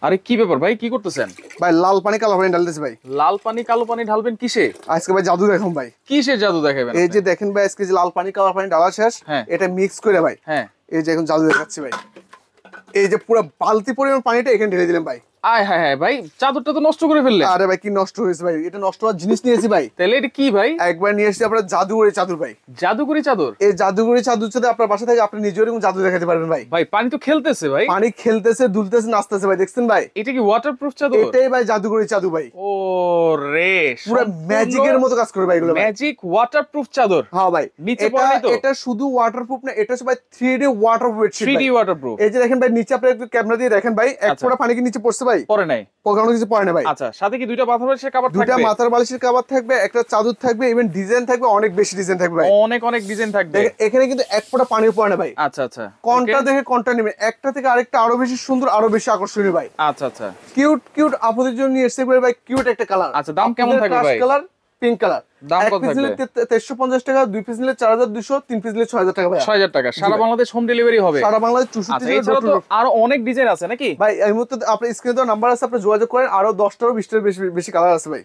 আরে কি ব্যাপার ভাই, কি করতেছেন? ভাই লাল পানি কালো পানি ঢালতেছি ভাই। লাল পানি কালো পানি ঢালবেন কিসে? আজকে ভাই জাদু দেখাম ভাই। কিসের জাদু দেখাবেন? এই যে দেখেন ভাই, আজকে যে লাল পানি কালো পানি ঢালা শেষ, হ্যাঁ। এটা মিক্স করে ভাই, হ্যাঁ, এই যে এখন জাদু দেখাচ্ছি ভাই। এই যে পুরো বালতি পরিমাণ পানিটা এখানে ঢেলে দিলাম ভাই। আয় হ্যাঁ হ্যাঁ ভাই, চাদরটা তো নষ্ট করে ফেললেন। আরে ভাই কি নষ্ট হয়েছে ভাই, এটা নষ্ট হওয়ার জিনিস নিয়েছি ভাই। তাহলে এটা কি ভাই? একবার নিয়ে এসেছি আপনার জাদুঘরি চাদর ভাই। জাদুকরি চাদর? এই জাদুঘরি চাদর সাথে আপনার বাসা থেকে আপনি নিজের এরকম জাদু দেখাতে পারবেন ভাই। ভাই পানি তো খেলতেছে ভাই। পানি খেলতেছে, দুলতেছে, নাচতেছে ভাই, দেখছেন ভাই? এটা কি ওয়াটারপ্রুফ চাদর? এটাই ভাই জাদুঘরি চাদু ভাই। ও রে, পুরো ম্যাজিকের মতো কাজ করে ভাই এগুলো ভাই। ম্যাজিক ওয়াটারপ্রুফ চাদর। হ্যাঁ ভাই, নিচে পড়ে নাই তো? এটা শুধু ওয়াটারপ্রুফ না, এটা হচ্ছে ভাই 3D ওয়াটারপ্রুফ বেডশিট 3D ভাই। ওয়াটারপ্রুফ। এই যে দেখেন ভাই, নিচে আপনি একটু ক্যামেরা দিয়ে দেখেন ভাই, এক আচ্ছা। ফোঁটা পানি কি নিচে পড়ছে ভাই? পরে নাই। কোনো কিছু পড়ে না ভাই। আচ্ছা, সাথে কি দুইটা মাথা বালিশের কভার দুইটা থাকবে? মাথার বালিশের কভার থাকবে, একটা চাদর থাকবে, ইভেন ডিজাইন থাকবে, অনেক বেশি ডিজাইন থাকবে ভাই। অনেক অনেক ডিজাইন থাকবে। দেখেন এখানে কিন্তু এক ফোঁটা পানিও পড়ে না ভাই। আচ্ছা আচ্ছা, কোনটা Okay. দেখে কোনটা নেবেন, একটা থেকে আরেকটা আরো বেশি সুন্দর, আরো বেশি আকর্ষণীয় ভাই। আচ্ছা আচ্ছা কিউট কিউট আপুদের জন্য নিয়ে এসেছে ভাই, কিউট একটা কালার। আচ্ছা, দাম কেমন থাকবে ভাই? Colour pink colour. দাম এক কত পিস নিলে থাকবে? 2350 টাকা, দুই পিস নিলে 4200, তিন পিস নিলে 6000 টাকা ভাই। 6000 টাকা সারা ভাই। বাংলাদেশ হোম ডেলিভারি হবে? সারা বাংলাদেশ আচ্ছা, 64 এছাড়া তো আরো অনেক ডিজাইন আছে নাকি? ভাই। এই মুহূর্তে আপনার স্ক্রিনে তো নাম্বার আছে, আপনি যোগাযোগ করেন, আরো 10টারও 20টার বেশি বেশি কালার আছে ভাই।